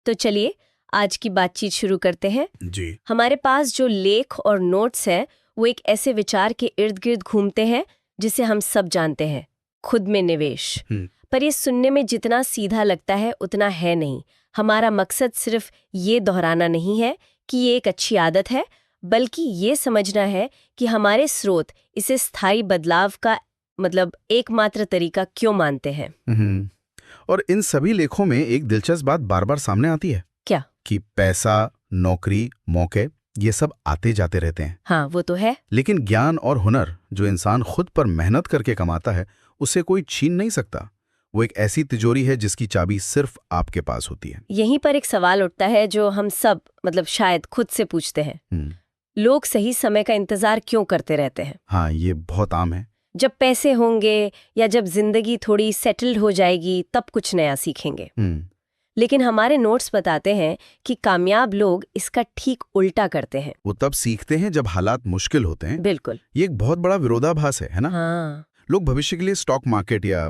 तो चलिए आज की बातचीत शुरू करते हैं। जी। हमारे पास जो लेख और नोट्स हैं वो एक ऐसे विचार के इर्द गिर्द घूमते हैं जिसे हम सब जानते हैं, खुद में निवेश। पर ये सुनने में जितना सीधा लगता है उतना है नहीं। हमारा मकसद सिर्फ ये दोहराना नहीं है कि ये एक अच्छी आदत है, बल्कि ये समझना है कि हमारे स्रोत इसे स्थायी बदलाव का मतलब एकमात्र तरीका क्यों मानते हैं। और इन सभी लेखों में एक दिलचस्प बात बार बार सामने आती है। क्या? कि पैसा, नौकरी, मौके ये सब आते जाते रहते हैं। हाँ, वो तो है। लेकिन ज्ञान और हुनर जो इंसान खुद पर मेहनत करके कमाता है उसे कोई छीन नहीं सकता। वो एक ऐसी तिजोरी है जिसकी चाबी सिर्फ आपके पास होती है। यहीं पर एक सवाल उठता है जो हम सब मतलब शायद खुद से पूछते हैं। लोग सही समय का इंतजार क्यों करते रहते हैं? हाँ, ये बहुत आम है। जब पैसे होंगे या जब जिंदगी थोड़ी सेटल्ड हो जाएगी तब कुछ नया सीखेंगे। लेकिन हमारे नोट्स बताते हैं कि कामयाब लोग इसका ठीक उल्टा करते हैं। वो तब सीखते हैं जब हालात मुश्किल होते हैं। बिल्कुल। ये एक बहुत बड़ा विरोधाभास है ना? हाँ। लोग भविष्य के लिए स्टॉक मार्केट या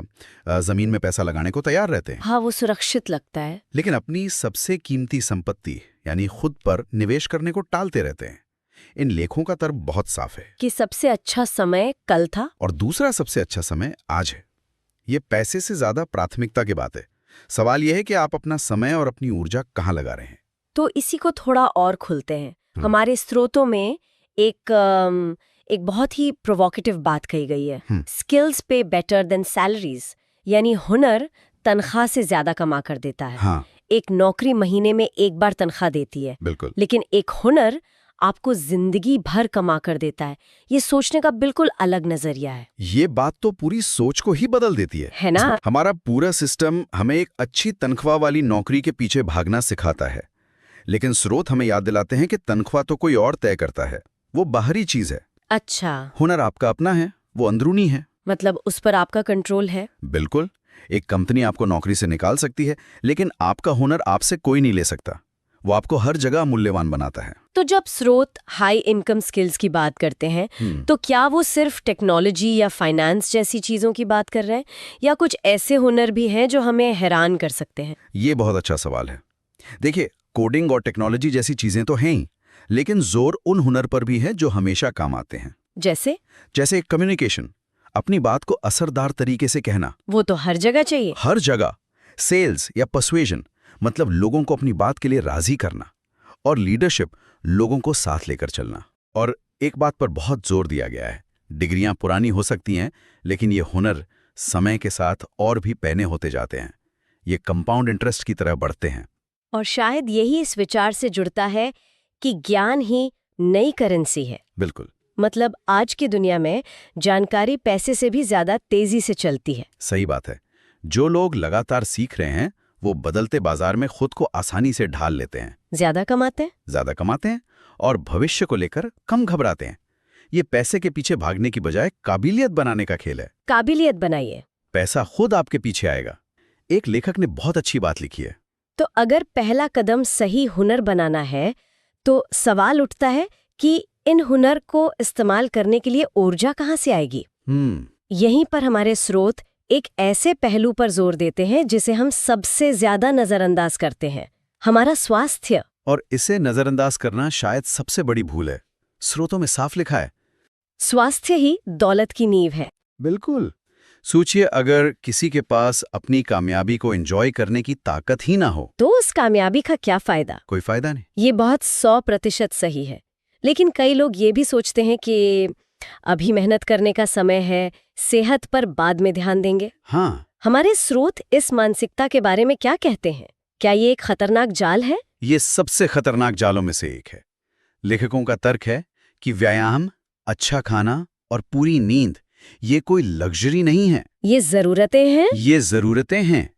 जमीन में पैसा लगाने को तैयार रहते हैं। हाँ, वो सुरक्षित लगता है। लेकिन अपनी सबसे कीमती संपत्ति यानी खुद पर निवेश करने को टालते रहते हैं। इन लेखों का तर्क बहुत साफ है कि सबसे अच्छा समय कल था और दूसरा सबसे अच्छा समय आज है। ये पैसे से ज्यादा प्राथमिकता की बात है। सवाल यह है कि आप अपना समय और अपनी ऊर्जा कहाँ लगा रहे हैं। तो इसी को थोड़ा और खुलते हैं। हमारे स्रोतों में एक बहुत ही प्रोवोकेटिव बात कही गई है। स्किल्स पे बेटर देन सैलरीज, यानी हुनर तनख्वाह से ज्यादा कमा कर देता है। हाँ। एक नौकरी महीने में एक बार तनख्वाह देती है। बिल्कुल। लेकिन एक हुनर आपको जिंदगी भर कमा कर देता है। ये सोचने का बिल्कुल अलग नजरिया है। ये बात तो पूरी सोच को ही बदल देती है ना? हमारा पूरा सिस्टम हमें एक अच्छी तनख्वाह वाली नौकरी के पीछे भागना सिखाता है, लेकिन स्रोत हमें याद दिलाते हैं कि तनख्वाह तो कोई और तय करता है। वो बाहरी चीज है। अच्छा। हुनर आपका अपना है, वो अंदरूनी है। मतलब उस पर आपका कंट्रोल है। बिल्कुल। एक कंपनी आपको नौकरी से निकाल सकती है, लेकिन आपका हुनर आपसे कोई नहीं ले सकता। वो आपको हर जगह मूल्यवान बनाता है। तो जब स्रोत हाई इनकम स्किल्स की बात करते हैं तो क्या वो सिर्फ टेक्नोलॉजी या फाइनेंस जैसी चीजों की बात कर रहे हैं, या कुछ ऐसे हुनर भी हैं जो हमें हैरान कर सकते हैं? ये बहुत अच्छा सवाल है। देखिए, कोडिंग और टेक्नोलॉजी जैसी चीजें तो हैं ही, लेकिन जोर उन हुनर पर भी है जो हमेशा काम आते हैं। जैसे कम्युनिकेशन, अपनी बात को असरदार तरीके से कहना। वो तो हर जगह चाहिए। हर जगह। सेल्स या पर्सुएजन, मतलब लोगों को अपनी बात के लिए राजी करना। और लीडरशिप, लोगों को साथ लेकर चलना। और एक बात पर बहुत जोर दिया गया है, डिग्रियां पुरानी हो सकती हैं, लेकिन ये हुनर समय के साथ और भी पैने होते जाते हैं। ये कंपाउंड इंटरेस्ट की तरह बढ़ते हैं। और शायद यही इस विचार से जुड़ता है कि ज्ञान ही नई करेंसी है। बिल्कुल। मतलब आज की दुनिया में जानकारी पैसे से भी ज्यादा तेजी से चलती है। सही बात है। जो लोग लगातार सीख रहे हैं वो बदलते बाजार में खुद को आसानी से ढाल लेते हैं। ज्यादा कमाते हैं और भविष्य को लेकर कम घबराते हैं। ये पैसे के पीछे भागने की बजाय काबिलियत बनाने का खेल है। काबिलियत बनाइए, पैसा खुद आपके पीछे आएगा। एक लेखक ने बहुत अच्छी बात लिखी है। तो अगर पहला कदम सही हुनर बनाना है तो सवाल उठता है कि इन हुनर को इस्तेमाल करने के लिए ऊर्जा कहाँ से आएगी? यहीं पर हमारे स्रोत एक ऐसे पहलू पर जोर देते हैं जिसे हम सबसे ज्यादा नजरअंदाज करते हैं, हमारा स्वास्थ्य। और इसे नजरअंदाज करना शायद सबसे बड़ी भूल है। स्रोतों में साफ लिखा है, स्वास्थ्य ही दौलत की नींव है। बिल्कुल। सोचिए, अगर किसी के पास अपनी कामयाबी को एंजॉय करने की ताकत ही ना हो तो उस कामयाबी का क्या फायदा? कोई फायदा नहीं। ये बहुत 100% सही है। लेकिन कई लोग ये भी सोचते हैं कि अभी मेहनत करने का समय है, सेहत पर बाद में ध्यान देंगे। हाँ। हमारे स्रोत इस मानसिकता के बारे में क्या कहते हैं? क्या ये एक खतरनाक जाल है? ये सबसे खतरनाक जालों में से एक है। लेखकों का तर्क है कि व्यायाम, अच्छा खाना और पूरी नींद ये कोई लग्जरी नहीं है। ये जरूरतें हैं। ये जरूरतें हैं।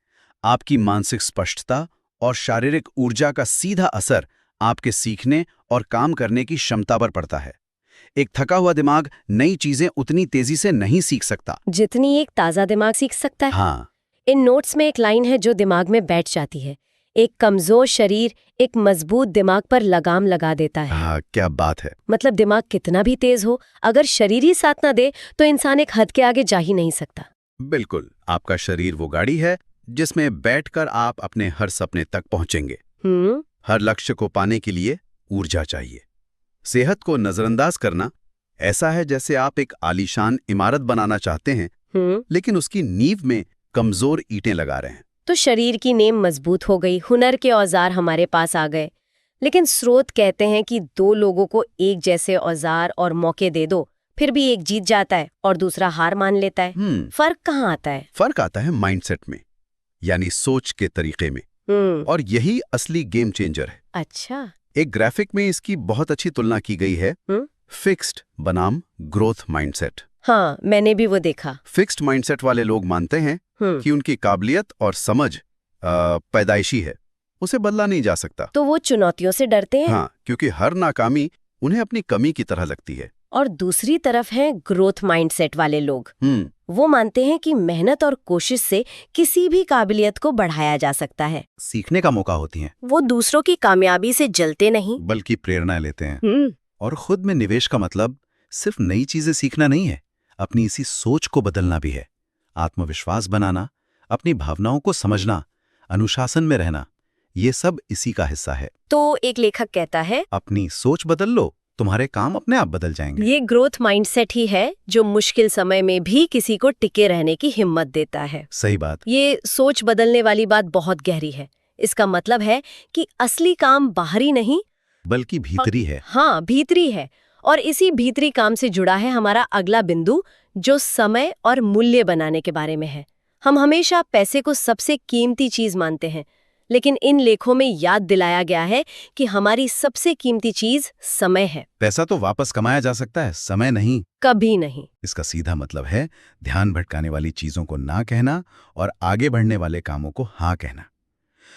आपकी मानसिक स्पष्टता और शारीरिक ऊर्जा का सीधा असर आपके सीखने और काम करने की क्षमता पर पड़ता है। एक थका हुआ दिमाग नई चीजें उतनी तेजी से नहीं सीख सकता जितनी एक ताजा दिमाग सीख सकता है। हाँ। इन नोट्स में एक लाइन है जो दिमाग में बैठ जाती है, एक कमजोर शरीर एक मजबूत दिमाग पर लगाम लगा देता है। हाँ, क्या बात है। मतलब दिमाग कितना भी तेज हो, अगर शरीर ही साथ ना दे तो इंसान एक हद के आगे जा ही नहीं सकता। बिल्कुल। आपका शरीर वो गाड़ी है जिसमें बैठकर आप अपने हर सपने तक पहुंचेंगे। हर लक्ष्य को पाने के लिए ऊर्जा चाहिए। सेहत को नजरअंदाज करना ऐसा है जैसे आप एक आलीशान इमारत बनाना चाहते हैं, लेकिन उसकी नींव में कमजोर ईंटें लगा रहे हैं। तो शरीर की नींव मजबूत हो गई, हुनर के औजार हमारे पास आ गए, लेकिन स्रोत कहते हैं कि दो लोगों को एक जैसे औजार और मौके दे दो, फिर भी एक जीत जाता है और दूसरा हार मान लेता है। फर्क कहाँ आता है? फर्क आता है माइंडसेट में, यानी सोच के तरीके में, और यही असली गेम चेंजर है। अच्छा। एक ग्राफिक में इसकी बहुत अच्छी तुलना की गई है, फिक्स्ड बनाम ग्रोथ माइंडसेट। हाँ, मैंने भी वो देखा। फिक्स्ड माइंडसेट वाले लोग मानते हैं कि उनकी काबिलियत और समझ पैदाइशी है, उसे बदला नहीं जा सकता। तो वो चुनौतियों से डरते हैं। हाँ, क्योंकि हर नाकामी उन्हें अपनी कमी की तरह लगती है। और दूसरी तरफ हैं ग्रोथ माइंडसेट वाले लोग। वो मानते हैं कि मेहनत और कोशिश से किसी भी काबिलियत को बढ़ाया जा सकता है। सीखने का मौका होती हैं। वो दूसरों की कामयाबी से जलते नहीं, बल्कि प्रेरणा लेते हैं। और खुद में निवेश का मतलब सिर्फ नई चीजें सीखना नहीं है, अपनी इसी सोच को बदलना भी है। आत्मविश्वास बनाना, अपनी भावनाओं को समझना, अनुशासन में रहना, ये सब इसी का हिस्सा है। तो एक लेखक कहता है, अपनी सोच बदल लो, तुम्हारे काम अपने आप बदल जाएंगे। ये ग्रोथ माइंडसेट ही है जो मुश्किल समय में भी किसी को टिके रहने की हिम्मत देता है। सही बात। ये सोच बदलने वाली बात बहुत गहरी है। इसका मतलब है कि असली काम बाहरी नहीं, बल्कि भीतरी है। हाँ, भीतरी है। और इसी भीतरी काम से जुड़ा है हमारा अगला बिंदु, जो समय और मूल्य बनाने के बारे में है। हम हमेशा पैसे को सबसे कीमती चीज मानते हैं, लेकिन इन लेखों में याद दिलाया गया है कि हमारी सबसे कीमती चीज समय है। पैसा तो वापस कमाया जा सकता है, समय नहीं, कभी नहीं। इसका सीधा मतलब है ध्यान भटकाने वाली चीजों को ना कहना और आगे बढ़ने वाले कामों को हाँ कहना।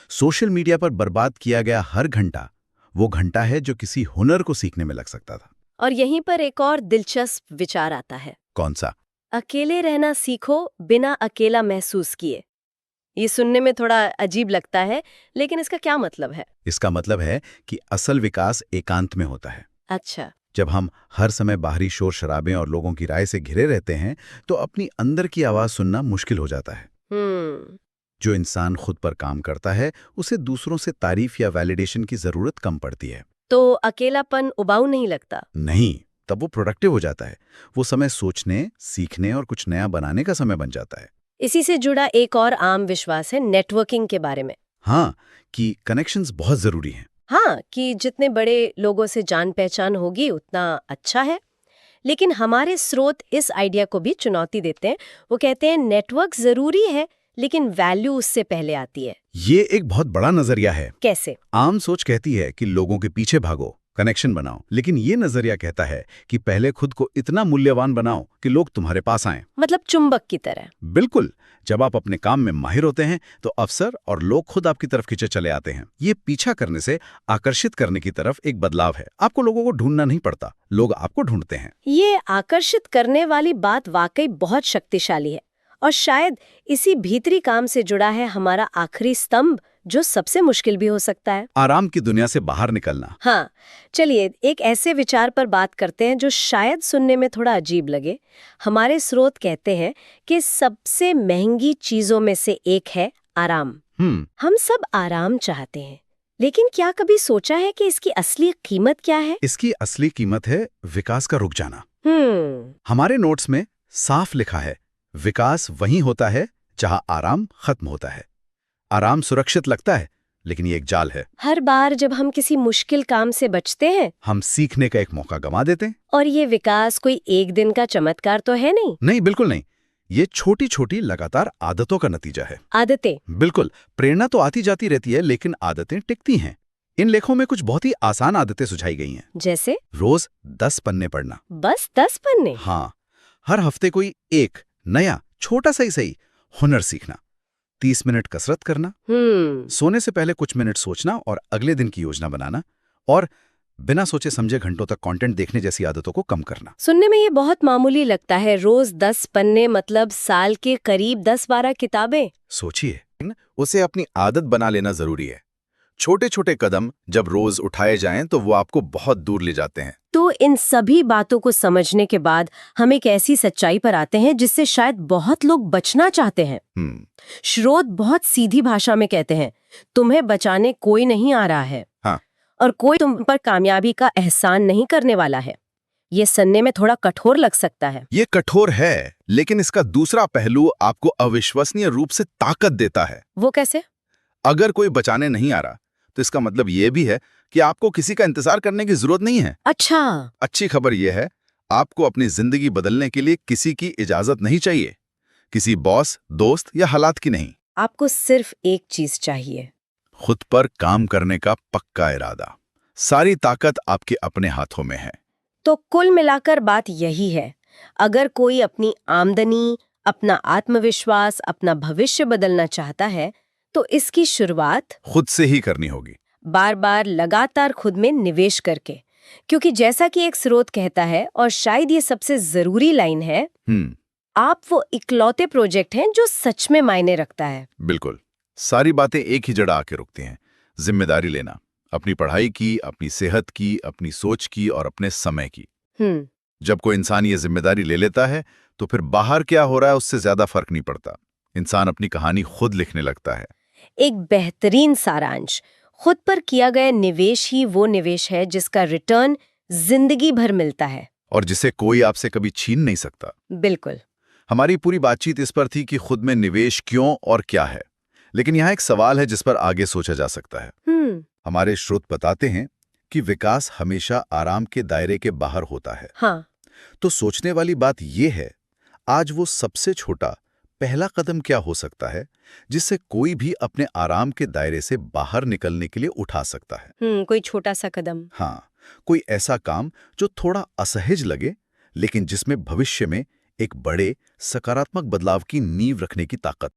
सोशल मीडिया पर बर्बाद किया गया हर घंटा वो घंटा है जो किसी हुनर को सीखने में लग सकता था। और यहीं पर एक और दिलचस्प विचार आता है। कौन सा? अकेले रहना सीखो बिना अकेला महसूस किए। ये सुनने में थोड़ा अजीब लगता है, लेकिन इसका क्या मतलब है? इसका मतलब है कि असल विकास एकांत में होता है। अच्छा। जब हम हर समय बाहरी शोर शराबे और लोगों की राय से घिरे रहते हैं तो अपनी अंदर की आवाज सुनना मुश्किल हो जाता है। जो इंसान खुद पर काम करता है उसे दूसरों से तारीफ या वैलिडेशन की जरूरत कम पड़ती है। तो अकेलापन उबाऊ नहीं लगता? नहीं, तब वो प्रोडक्टिव हो जाता है। वो समय सोचने, सीखने और कुछ नया बनाने का समय बन जाता है। इसी से जुड़ा एक और आम विश्वास है नेटवर्किंग के बारे में। हाँ, कि कनेक्शंस बहुत जरूरी हैं। हाँ, कि जितने बड़े लोगों से जान पहचान होगी उतना अच्छा है। लेकिन हमारे स्रोत इस आइडिया को भी चुनौती देते हैं। वो कहते हैं नेटवर्क जरूरी है, लेकिन वैल्यू उससे पहले आती है। ये एक बहुत बड़ा नजरिया है। कैसे? आम सोच कहती है कि लोगों के पीछे भागो, कनेक्शन बनाओ, लेकिन ये नजरिया कहता है कि पहले खुद को इतना मूल्यवान बनाओ कि लोग तुम्हारे पास आएं। मतलब चुंबक की तरह। बिल्कुल। जब आप अपने काम में माहिर होते हैं तो अवसर और लोग खुद आपकी तरफ खींचे चले आते हैं। ये पीछा करने से आकर्षित करने की तरफ एक बदलाव है। आपको लोगों को ढूंढना नहीं पड़ता, लोग आपको ढूंढते हैं। ये आकर्षित करने वाली बात वाकई बहुत शक्तिशाली है, और शायद इसी भीतरी काम से जुड़ा है हमारा आखिरी स्तंभ, जो सबसे मुश्किल भी हो सकता है, आराम की दुनिया से बाहर निकलना। हाँ, चलिए एक ऐसे विचार पर बात करते हैं जो शायद सुनने में थोड़ा अजीब लगे। हमारे स्रोत कहते हैं कि सबसे महंगी चीजों में से एक है आराम। हम सब आराम चाहते हैं, लेकिन क्या कभी सोचा है कि इसकी असली कीमत क्या है? इसकी असली कीमत है विकास का रुक जाना। हमारे नोट्स में साफ लिखा है, विकास वहीं होता है जहां आराम खत्म होता है। आराम सुरक्षित लगता है, लेकिन ये एक जाल है। हर बार जब हम किसी मुश्किल काम से बचते हैं, हम सीखने का एक मौका गंवा देते हैं। और ये विकास कोई एक दिन का चमत्कार तो है नहीं। नहीं, बिल्कुल नहीं। ये छोटी छोटी लगातार आदतों का नतीजा है। आदतें? बिल्कुल। प्रेरणा तो आती जाती रहती है, लेकिन आदतें टिकती हैं। इन लेखों में कुछ बहुत ही आसान आदतें सुझाई गई हैं। जैसे? रोज 10 पन्ने पढ़ना। बस 10 पन्ने? हाँ। हर हफ्ते कोई एक नया छोटा सा ही सही हुनर सीखना। 30 मिनट कसरत करना। सोने से पहले कुछ मिनट सोचना और अगले दिन की योजना बनाना। और बिना सोचे समझे घंटों तक कंटेंट देखने जैसी आदतों को कम करना। सुनने में ये बहुत मामूली लगता है। रोज 10 पन्ने मतलब साल के करीब 10-12 किताबें। सोचिए, उसे अपनी आदत बना लेना जरूरी है। छोटे छोटे कदम जब रोज उठाए जाएं तो वो आपको बहुत दूर ले जाते हैं। तो इन सभी बातों को समझने के बाद हम एक ऐसी सच्चाई पर आते हैं जिससे शायद बहुत लोग बचना चाहते हैं। श्रोत बहुत सीधी भाषा में कहते हैं, तुम्हें बचाने कोई नहीं आ रहा है। हाँ। और कोई तुम पर कामयाबी का एहसान नहीं करने वाला है। ये सुनने में थोड़ा कठोर लग सकता है। ये कठोर है, लेकिन इसका दूसरा पहलू आपको अविश्वसनीय रूप से ताकत देता है। वो कैसे? अगर कोई बचाने नहीं आ रहा तो इसका मतलब ये भी है कि आपको किसी का इंतजार करने की जरूरत नहीं है। अच्छा। अच्छी खबर यह है, आपको अपनी जिंदगी बदलने के लिए किसी की इजाजत नहीं चाहिए, किसी बॉस, दोस्त या हालात की नहीं। आपको सिर्फ एक चीज चाहिए, खुद पर काम करने का पक्का इरादा। सारी ताकत आपके अपने हाथों में है। तो कुल मिलाकर बात यही है, अगर कोई अपनी आमदनी, अपना आत्मविश्वास, अपना भविष्य बदलना चाहता है तो इसकी शुरुआत खुद से ही करनी होगी। बार बार लगातार खुद में निवेश करके। क्योंकि जैसा कि एक स्रोत कहता है, और शायद ये सबसे जरूरी लाइन है, आप वो इकलौते प्रोजेक्ट हैं जो सच में मायने रखता है। बिल्कुल। सारी बातें एक ही जगह आके रुकती हैं। जिम्मेदारी लेना, अपनी पढ़ाई की, अपनी सेहत की, अपनी सोच की और अपने समय की। जब कोई इंसान ये जिम्मेदारी ले लेता है तो फिर बाहर क्या हो रहा है उससे ज्यादा फर्क नहीं पड़ता। इंसान अपनी कहानी खुद लिखने लगता है। एक बेहतरीन सारांश, खुद पर किया गया निवेश ही वो निवेश है जिसका रिटर्न जिंदगी भर मिलता है और जिसे कोई आपसे कभी छीन नहीं सकता। बिल्कुल। हमारी पूरी बातचीत इस पर थी कि खुद में निवेश क्यों और क्या है, लेकिन यहाँ एक सवाल है जिस पर आगे सोचा जा सकता है। हमारे स्रोत बताते हैं कि विकास हमेशा आराम के दायरे के बाहर होता है। हाँ। तो सोचने वाली बात यह है, आज वो सबसे छोटा पहला कदम क्या हो सकता है जिससे कोई भी अपने आराम के दायरे से बाहर निकलने के लिए उठा सकता है? कोई छोटा सा कदम। हाँ, कोई ऐसा काम जो थोड़ा असहज लगे लेकिन जिसमें भविष्य में एक बड़े सकारात्मक बदलाव की नींव रखने की ताकत